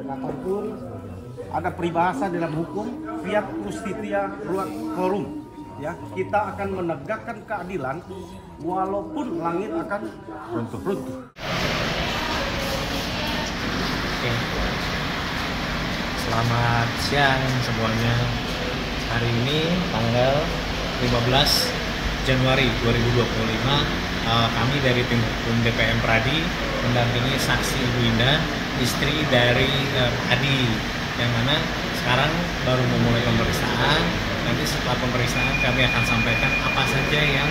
ataupun ada peribahasa dalam hukum fiat justitia ruat coram. Ya, kita akan menegakkan keadilan walaupun langit akan runtuh. Oke. Selamat siang semuanya. Hari ini tanggal 15 Januari 2025 kami dari tim hukum DPM Pradi mendampingi saksi Ibu Indah, istri dari Adi, yang mana sekarang baru memulai pemeriksaan. Nanti setelah pemeriksaan kami akan sampaikan apa saja yang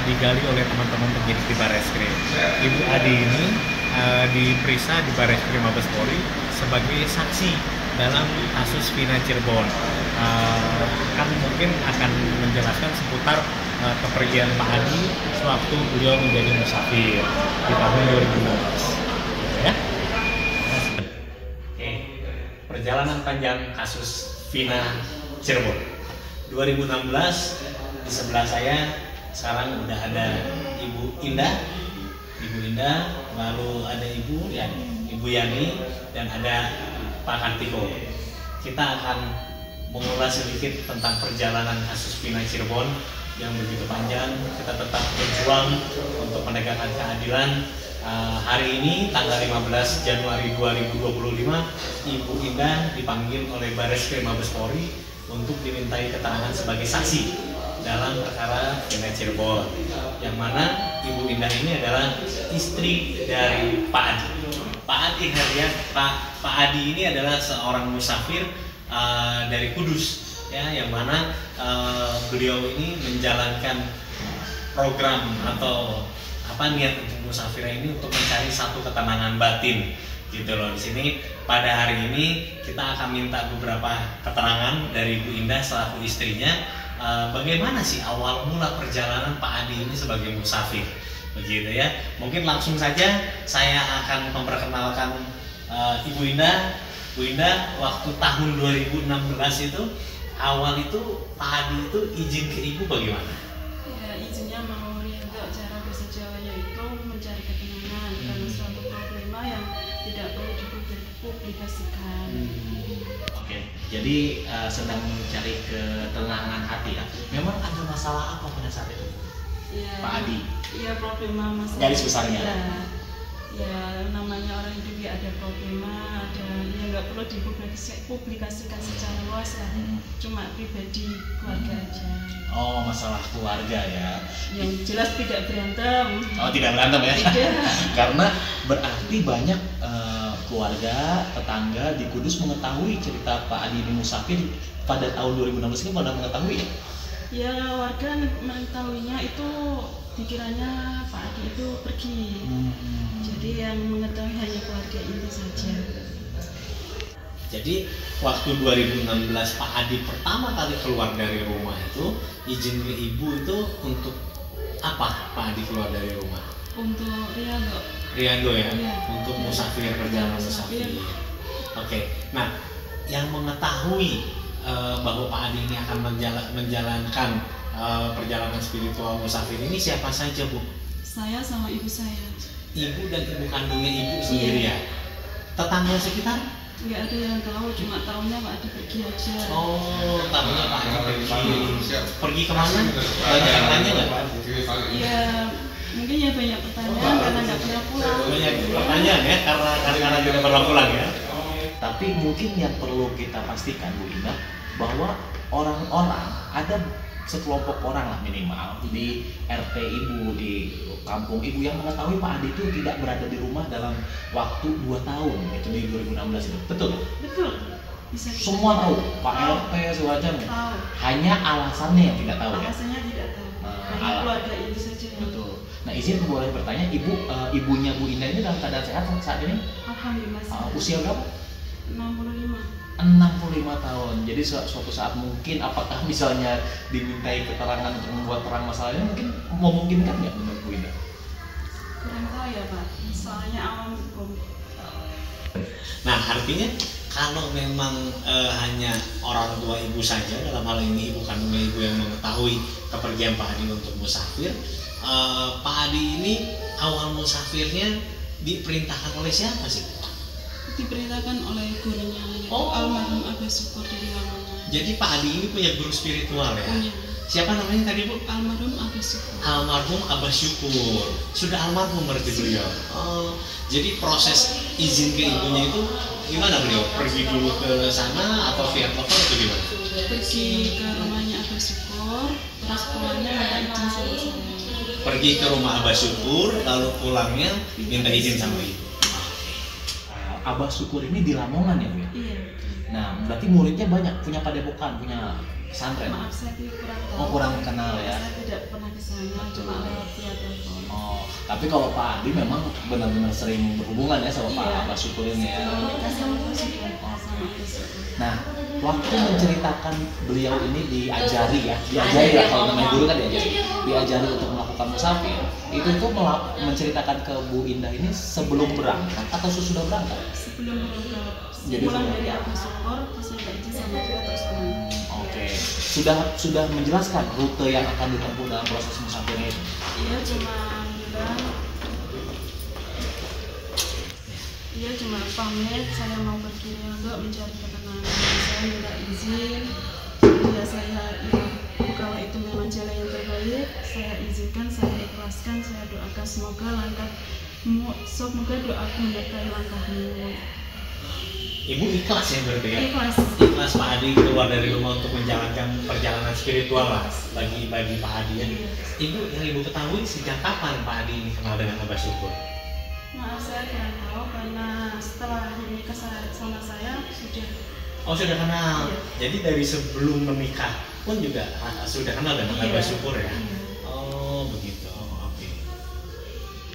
digali oleh teman-teman penyidik di Barreskrim. Ibu Adi ini diperiksa di Barreskrim Mabes Polri sebagai saksi dalam kasus Vina Cirebon. Kan mungkin akan menjelaskan seputar kepergian Pak Adi sewaktu beliau menjadi musafir di tahun 2016. Ya. Oke. Perjalanan panjang kasus Vina Cirebon 2016. Di sebelah saya sekarang udah ada Ibu Indah, lalu ada Ibu Yani, dan ada Pak Kartiko. Kita akan mengulas sedikit tentang perjalanan kasus Vina Cirebon yang begitu panjang. Kita tetap berjuang untuk menegakkan keadilan. Hari ini tanggal 15 Januari 2025, Ibu Indah dipanggil oleh Barreskrim Mabes Polri untuk dimintai keterangan sebagai saksi dalam perkara Vina Cirebon, yang mana Ibu Indah ini adalah istri dari Pak Adi. Pak Adi ini adalah seorang musafir dari Kudus, ya, yang mana beliau ini menjalankan program atau niat untuk musafir ini untuk mencari satu ketenangan batin, gitu loh. Di sini pada hari ini kita akan minta beberapa keterangan dari Ibu Indah selaku istrinya. Bagaimana sih awal mula perjalanan Pak Adi ini sebagai musafir, begitu ya? Mungkin langsung saja saya akan memperkenalkan Ibu Indah. Bu Indah, waktu tahun 2016 itu awal itu Pak Adi itu izin ke Ibu bagaimana? Ya, izinnya mau untuk cara bahasa Jawanya itu mencari ketenangan karena suatu problema yang tidak perlu dipublikasikan. Oke, jadi sedang mencari ketenangan hati ya. Memang ada masalah apa pada saat itu, Ya, Pak Adi? Iya, problema masalah. Garis besarnya. Ya, namanya orang hidup ya ada problema, ada yang nggak perlu dipublikasikan secara luas lah. Cuma pribadi keluarga aja. Oh, masalah keluarga ya. Yang jelas tidak berantem. Oh, tidak berantem ya? Tidak. Karena berarti banyak keluarga, tetangga di Kudus mengetahui cerita Pak Adi ini musafir pada tahun 2016 ini, pada mengetahui ya? Ya, warga mengetahuinya itu pikirannya Pak Adi itu pergi. Jadi yang mengetahui hanya keluarga inti saja. Jadi waktu 2016 Pak Adi pertama kali keluar dari rumah itu, izin ke Ibu itu untuk apa Pak Adi keluar dari rumah? Untuk Riando ya? Iya. Untuk musafir, perjalanan musafir. Oke. Nah, yang mengetahui bahwa Pak Adi ini akan menjalankan perjalanan spiritual musafir ini siapa saja, Bu? Saya sama ibu saya. Ibu dan ibu kandungnya Ibu sendiri ya? Tetangga sekitar? Nggak ada yang tahu, cuma tahunya Pak Adi pergi aja. Oh, tahunya Pak Adi pergi. Pergi kemana? Banyak yang tanya nggak? Iya, mungkin ya banyak pertanyaan karena nggak pernah pulang. Banyak pertanyaan ya, karena tidak pernah pulang ya. Tapi mungkin yang perlu kita pastikan, Bu Indah, bahwa orang-orang, ada sekelompok orang lah minimal di RT Ibu, di kampung Ibu yang mengetahui Pak Adi itu tidak berada di rumah dalam waktu 2 tahun, itu di 2016 itu. Betul? Betul. Bisa Semua tahu, Pak RT semacam. tahu. Hanya alasannya yang tidak tahu ya. Alasannya tidak tahu. Hanya keluarga inti saja. Betul. Nah, izin boleh bertanya, ibunya Bu Indah ini dalam keadaan sehat saat ini? Alhamdulillah. Usia berapa? 65 tahun. Jadi suatu saat mungkin apakah misalnya dimintai keterangan untuk membuat terang masalahnya mungkin memungkinkan nggak menurut Bu Indah? kurang tahu ya Pak, soalnya awam hukum. Nah, artinya kalau memang hanya orang tua Ibu saja, dalam hal ini ibu kandungnya Ibu yang mengetahui kepergian Pak Adi untuk musafir, Pak Adi ini awal musafirnya diperintahkan oleh siapa sih? diperintahkan oleh gurunya Oh. almarhum Abah Syukur dari Lamongan. Jadi Pak Adi ini punya guru spiritual ya? Punya Siapa namanya tadi Bu? almarhum Abah Syukur. Almarhum Abah Syukur. Sudah almarhum berarti beliau. Oh, jadi proses izin ke ibunya itu gimana beliau? Pergi dulu ke sana atau via telepon atau gimana? Pergi ke rumahnya Abah Syukur, terus pulangnya minta izin sama saya. Pergi ke rumah Abah Syukur, lalu pulangnya minta izin sama ibu. Abah Syukur ini di Lamongan ya Bu ya? Iya. Nah, berarti muridnya banyak, punya padepokan, punya pesantren. Maaf saya kurang tahu. Oh, kurang kenal ya. Saya tidak pernah ke sana, cuma lewat via telepon. Oh, tapi kalau Pak Adi memang benar-benar sering berhubungan ya sama Pak Iya. Abah Syukur ini ya. Komunikasi sama Abah Syukur, sama Abah Syukur. Nah, waktu menceritakan beliau ini diajari ya kalau namanya guru kan diajari untuk melakukan musafir, itu tuh menceritakan ke Bu Indah ini sebelum berangkat atau sesudah berangkat? Sebelum berangkat, Jadi pulang sebelum- dari Abah Syukur, terus minta izin sama dia terus pulang. Oke, sudah menjelaskan rute yang akan ditempuh dalam proses musafir ini. Iya cuma bilang, iya cuma pamit saya mau pergi untuk mencari ketenangan. Saya minta izin, ya saya kalau itu memang jalan yang terbaik, saya izinkan, saya ikhlaskan, saya doakan semoga doaku menyertai langkahmu. Ibu ikhlas ya berarti ya? Ikhlas. Ikhlas Pak Adi keluar dari rumah untuk menjalankan perjalanan spiritual lah bagi Pak Adi ya. Iya. Ibu yang ibu ketahui sejak kapan Pak Adi ini kenal dengan Abah Syukur? Maaf saya kurang tahu karena setelah menikah sama saya sudah. Oh sudah kenal. Iya. Jadi dari sebelum menikah pun juga sudah kenal dengan Iya. Abah Syukur ya? Iya. Oh begitu. Oke.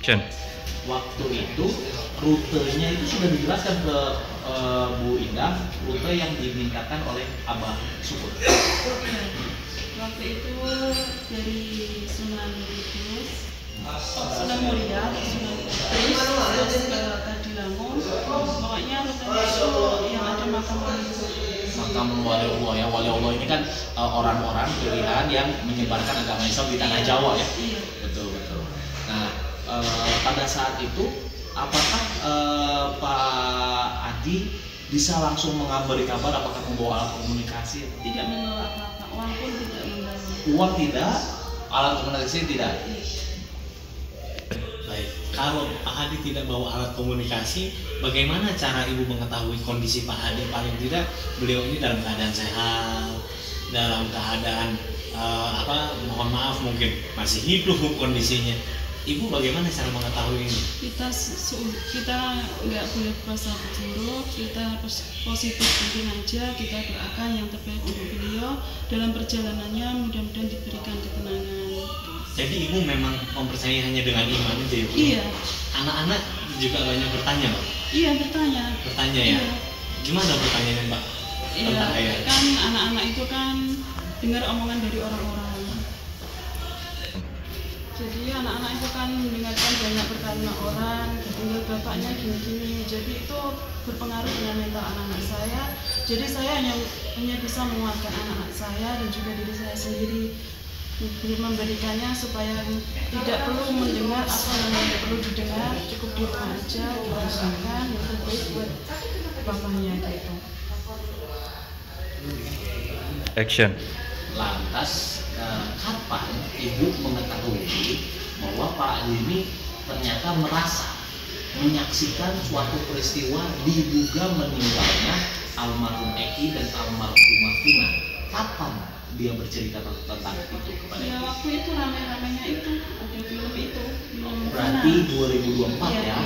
Chen. Waktu itu rutenya itu sudah dijelaskan ke Bu Indah, rute yang dimintakan oleh Abah Syukur. Waktu itu dari Sunan Kudus, Sunan Muria, Sunan Kudus, terus ke Kadilangun. Pokoknya rutenya itu yang ada makam Makam wali Allah ya, wali Allah ini kan orang-orang pilihan yang menyebarkan agama Islam di tanah Jawa ya. Iya. Betul. Nah pada saat itu apakah Pak Adi bisa langsung mengabari kabar apakah membawa alat komunikasi? Tidak membawa apa-apa, uang pun tidak membawa. Uang tidak, alat komunikasi tidak. Baik, kalau Pak Adi tidak bawa alat komunikasi, bagaimana cara Ibu mengetahui kondisi Pak Adi? Paling tidak beliau ini dalam keadaan sehat, dalam keadaan mohon maaf mungkin masih hidup kondisinya. Ibu bagaimana cara mengetahui ini? Kita nggak boleh merasa buruk, kita positif mungkin aja, kita doakan yang terbaik untuk beliau dalam perjalanannya, mudah-mudahan diberikan ketenangan. Jadi Ibu memang mempercayai hanya dengan iman aja ya Bu? Iya. Anak-anak juga banyak bertanya Pak? Iya bertanya. Bertanya ya? Iya. Gimana bertanyanya Pak? Iya, Tentang ayah? kan anak-anak itu kan dengar omongan dari orang-orang. Jadi anak-anak itu kan mendengarkan banyak perkataan orang, tinggal bapaknya gini-gini. Jadi itu berpengaruh dengan mental anak-anak saya. Jadi saya hanya bisa menguatkan anak-anak saya dan juga diri saya sendiri, memberikannya supaya tidak perlu mendengar apa yang tidak perlu didengar, cukup di rumah aja, dirasakan yang terbaik buat bapaknya gitu. Action. Lantas kapan Ibu mengetahui bahwa Pak Adi ini ternyata merasa menyaksikan suatu peristiwa diduga meninggalnya almarhum Eki dan almarhumah Vina? Kapan dia bercerita tentang itu kepada Ya Ibu? waktu itu rame-ramenya itu ada film itu. Berarti 2024 Iya, ya?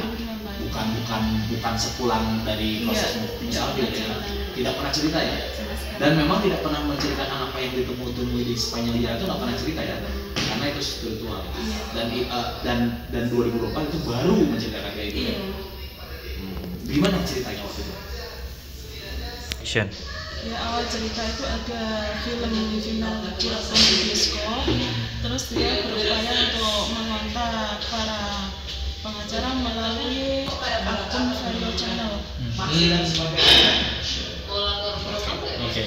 2024. Bukan sepulang dari proses musafir ya? Tidak pernah cerita ya? Sama sekali. Dan memang tidak pernah menceritakan apa yang ditemui di sepanjang jalan itu nggak pernah cerita ya, karena itu spiritual. Dan 2024 itu baru menceritakan kayak gitu. Iya. Gimana ceritanya waktu itu? Action. Ya awal cerita itu ada film final direkam di bioskop. Terus dia berupaya untuk mengontak para pengacara melalui akun Vario Channel. Oke.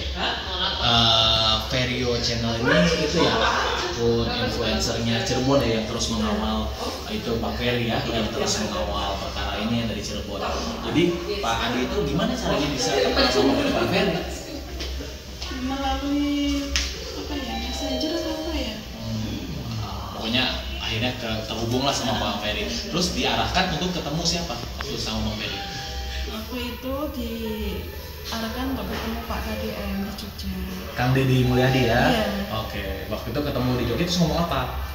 Vario Channel ini itu ya akun influencernya Cirebon ya yang terus mengawal itu Pak Ferry ya yang terus mengawal perkara lainnya dari Cirebon. Jadi Pak Adi itu gimana caranya bisa kenal sama Pak Ferry? Melalui apa ya, messenger atau apa ya? Pokoknya akhirnya terhubung lah sama Pak Ferry. Terus diarahkan untuk ketemu siapa waktu sama Bang Ferry? Waktu itu diarahkan untuk ketemu Pak KDM di Jogja. Kang Deddy Mulyadi ya? Iya. Oke, waktu itu ketemu di Jogja terus ngomong apa?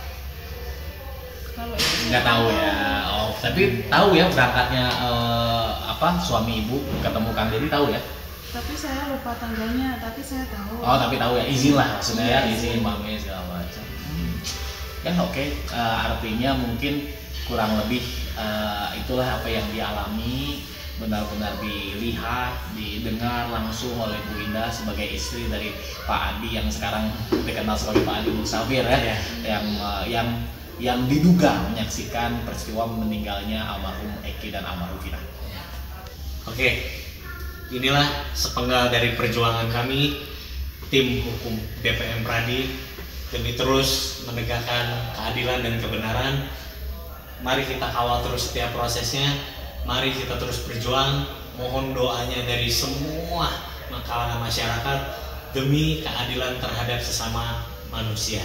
Kalau itu Nggak tahu ya. Oh, tapi tahu ya berangkatnya suami ibu ketemu Kang Deddy tahu ya? Tapi saya lupa tanggalnya, tapi saya tahu. Oh, tapi tahu ya, izin lah maksudnya ya, Iya, izin mami segala macam. Kan oke, artinya mungkin kurang lebih itulah apa yang dialami, benar-benar dilihat, didengar langsung oleh Bu Indah sebagai istri dari Pak Adi yang sekarang dikenal sebagai Pak Adi Musafir ya, yang diduga menyaksikan peristiwa meninggalnya almarhum Eki dan almarhum Vina. Oke, inilah sepenggal dari perjuangan kami, tim hukum DPM Pradi, demi terus menegakkan keadilan dan kebenaran. Mari kita kawal terus setiap prosesnya, mari kita terus berjuang. Mohon doanya dari semua kalangan masyarakat demi keadilan terhadap sesama manusia,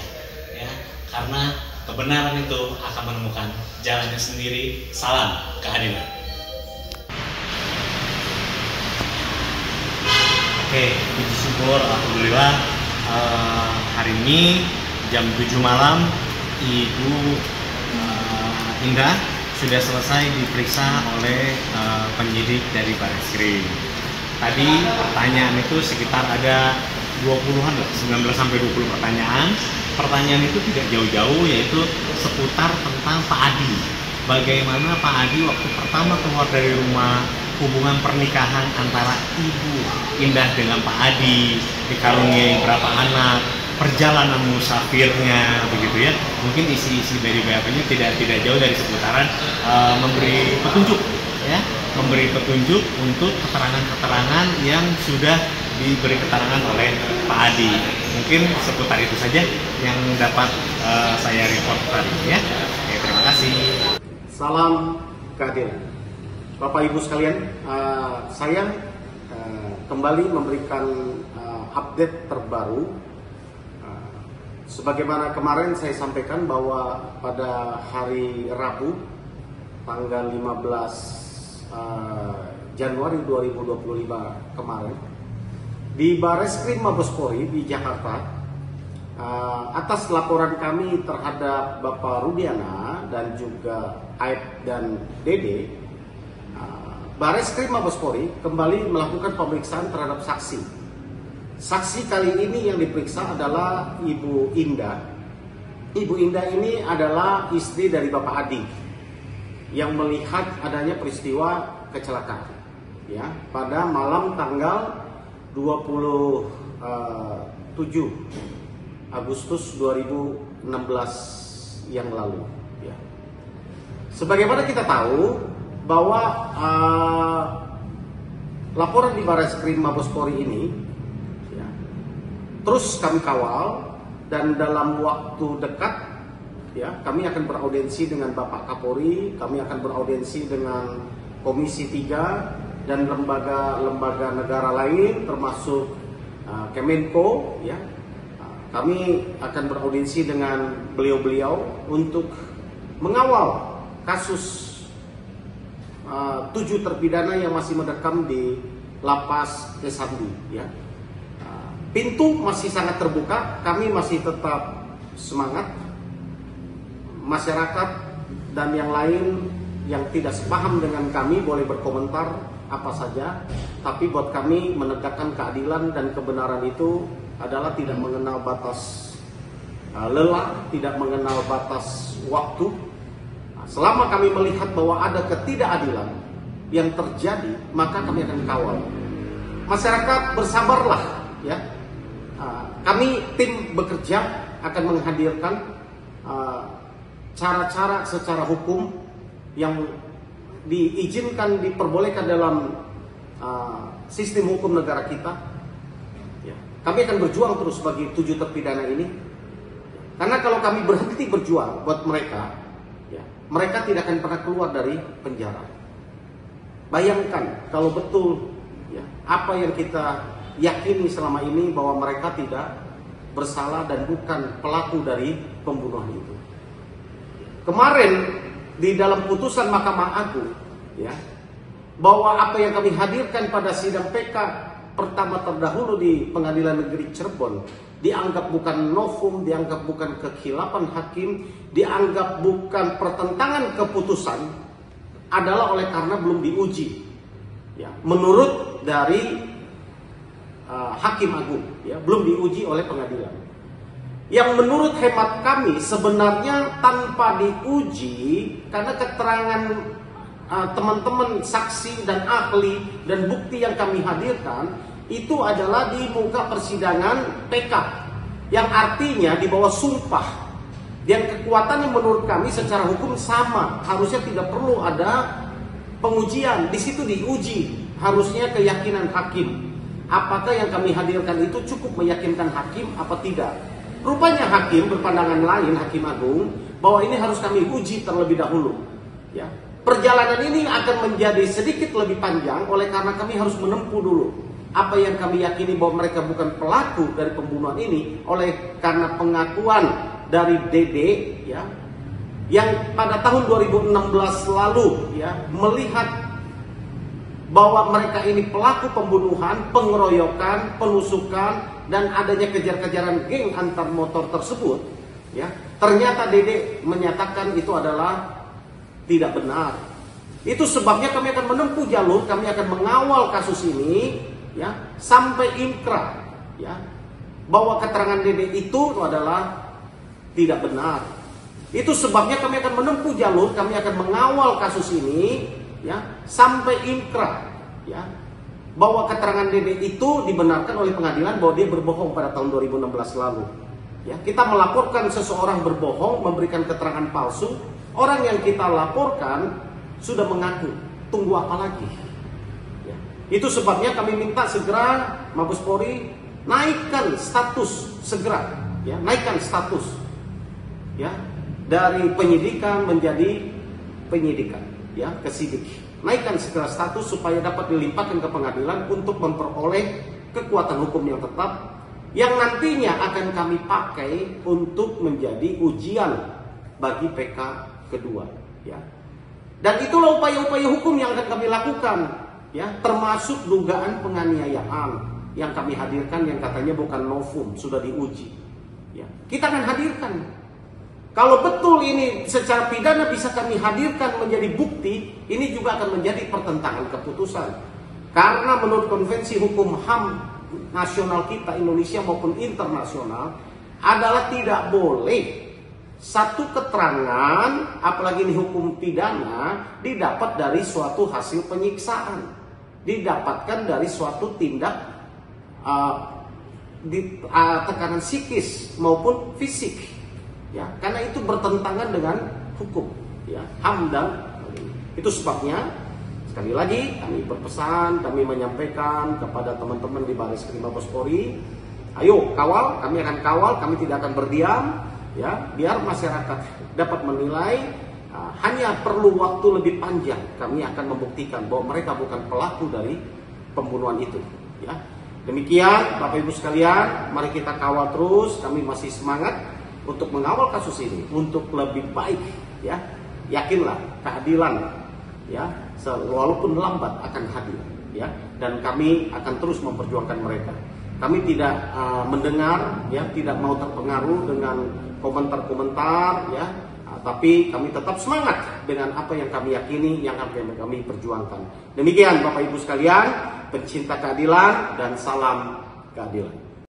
ya. Karena kebenaran itu akan menemukan jalannya sendiri. Salam keadilan. Oke, puji syukur, alhamdulillah hari ini jam 7 malam Ibu Indah sudah selesai diperiksa oleh penyidik dari Barreskrim. Tadi pertanyaan itu sekitar ada 20-an, 19 sampai 20 pertanyaan. Pertanyaan itu tidak jauh-jauh, yaitu seputar tentang Pak Adi. Bagaimana Pak Adi waktu pertama keluar dari rumah, hubungan pernikahan antara Ibu Indah dengan Pak Adi, dikaruniai berapa anak, perjalanan musafirnya, begitu ya. Mungkin isi-isi dari BAP-nya tidak jauh dari seputaran memberi petunjuk, ya, memberi petunjuk untuk keterangan-keterangan yang sudah diberi keterangan oleh Pak Adi. Mungkin seputar itu saja yang dapat saya report tadi ya. Oke, terima kasih. Salam keadilan. Bapak Ibu sekalian, saya kembali memberikan update terbaru. Sebagaimana kemarin saya sampaikan bahwa pada hari Rabu tanggal 15 Januari 2025 kemarin di Barreskrim Mabespori di Jakarta, atas laporan kami terhadap Bapak Rudiana dan juga Aib dan Dede, Barreskrim Mabespori kembali melakukan pemeriksaan terhadap saksi. Saksi kali ini yang diperiksa adalah Ibu Indah. Ibu Indah ini adalah istri dari Bapak Adi yang melihat adanya peristiwa kecelakaan, ya, pada malam tanggal 27 Agustus 2016 yang lalu. Ya. Sebagaimana kita tahu bahwa laporan di Barreskrim Mabespori ini ya, terus kami kawal, dan dalam waktu dekat ya kami akan beraudiensi dengan Bapak Kapolri, kami akan beraudiensi dengan Komisi 3 dan lembaga-lembaga negara lain termasuk Kemenko ya. Kami akan beraudiensi dengan beliau-beliau untuk mengawal kasus 7 terpidana yang masih mendekam di Lapas Kesambi ya. Pintu masih sangat terbuka, kami masih tetap semangat. Masyarakat dan yang lain yang tidak sepaham dengan kami boleh berkomentar apa saja, tapi buat kami menegakkan keadilan dan kebenaran itu adalah tidak mengenal batas lelah, tidak mengenal batas waktu. Selama kami melihat bahwa ada ketidakadilan yang terjadi, maka kami akan kawal. Masyarakat bersabarlah ya. Kami tim bekerja akan menghadirkan cara-cara secara hukum yang diizinkan, diperbolehkan dalam sistem hukum negara kita. Ya. Kami akan berjuang terus bagi 7 terpidana ini. Karena kalau kami berhenti berjuang buat mereka, ya, mereka tidak akan pernah keluar dari penjara. bayangkan kalau betul ya, apa yang kita yakini selama ini bahwa mereka tidak bersalah dan bukan pelaku dari pembunuhan itu. Kemarin di dalam putusan Mahkamah Agung ya, bahwa apa yang kami hadirkan pada sidang PK pertama terdahulu di Pengadilan Negeri Cirebon dianggap bukan novum, dianggap bukan kekhilapan hakim, dianggap bukan pertentangan keputusan adalah oleh karena belum diuji ya, menurut dari Hakim Agung ya, belum diuji oleh pengadilan. Yang menurut hemat kami sebenarnya tanpa diuji, karena keterangan teman-teman saksi dan ahli dan bukti yang kami hadirkan itu adalah di muka persidangan PK, yang artinya di bawah sumpah, dan kekuatan yang menurut kami secara hukum sama, harusnya tidak perlu ada pengujian. Di situ diuji harusnya keyakinan hakim, apakah yang kami hadirkan itu cukup meyakinkan hakim apa tidak. Rupanya hakim berpandangan lain, Hakim Agung, bahwa ini harus kami uji terlebih dahulu ya. Perjalanan ini akan menjadi sedikit lebih panjang oleh karena kami harus menempuh dulu apa yang kami yakini bahwa mereka bukan pelaku dari pembunuhan ini, oleh karena pengakuan dari Dede ya, yang pada tahun 2016 lalu ya melihat bahwa mereka ini pelaku pembunuhan, pengeroyokan, penusukan, dan adanya kejar-kejaran geng antar motor tersebut ya. Ternyata Dede menyatakan itu adalah tidak benar. Itu sebabnya kami akan menempuh jalur, kami akan mengawal kasus ini ya sampai inkrah ya, bahwa keterangan Dede itu adalah tidak benar. Itu sebabnya kami akan menempuh jalur, kami akan mengawal kasus ini ya sampai inkrah ya, bahwa keterangan Dede itu dibenarkan oleh pengadilan bahwa dia berbohong pada tahun 2016 lalu ya. Kita melaporkan seseorang berbohong, memberikan keterangan palsu, orang yang kita laporkan sudah mengaku, tunggu apa lagi ya. Itu sebabnya kami minta segera Mabes Polri naikkan status, segera ya, naikkan status ya, dari penyidikan menjadi penyidikan ya, ke sidik. Naikkan segera status supaya dapat dilimpahkan ke pengadilan untuk memperoleh kekuatan hukum yang tetap, yang nantinya akan kami pakai untuk menjadi ujian bagi PK kedua ya. Dan itulah upaya-upaya hukum yang akan kami lakukan ya, termasuk dugaan penganiayaan yang kami hadirkan, yang katanya bukan novum, sudah diuji ya. Kita akan hadirkan. Kalau betul ini secara pidana bisa kami hadirkan menjadi bukti, ini juga akan menjadi pertentangan keputusan. Karena menurut konvensi hukum HAM nasional kita, Indonesia maupun internasional, adalah tidak boleh satu keterangan, apalagi ini hukum pidana, didapat dari suatu hasil penyiksaan, didapatkan dari suatu tindak tekanan psikis maupun fisik ya, karena itu bertentangan dengan hukum ya, HAM. Dan itu sebabnya sekali lagi kami berpesan, kami menyampaikan kepada teman-teman di Bareskrim Mabes Polri, ayo kawal, kami akan kawal, kami tidak akan berdiam ya, biar masyarakat dapat menilai. Hanya perlu waktu lebih panjang, kami akan membuktikan bahwa mereka bukan pelaku dari pembunuhan itu ya. Demikian Bapak Ibu sekalian, mari kita kawal terus, kami masih semangat untuk mengawal kasus ini untuk lebih baik ya. Yakinlah keadilan ya, walaupun lambat akan hadir ya, dan kami akan terus memperjuangkan mereka. Kami tidak mendengar ya, tidak mau terpengaruh dengan komentar-komentar ya, tapi kami tetap semangat dengan apa yang kami yakini, yang akan kami perjuangkan. Demikian Bapak Ibu sekalian, pencinta keadilan, dan salam keadilan.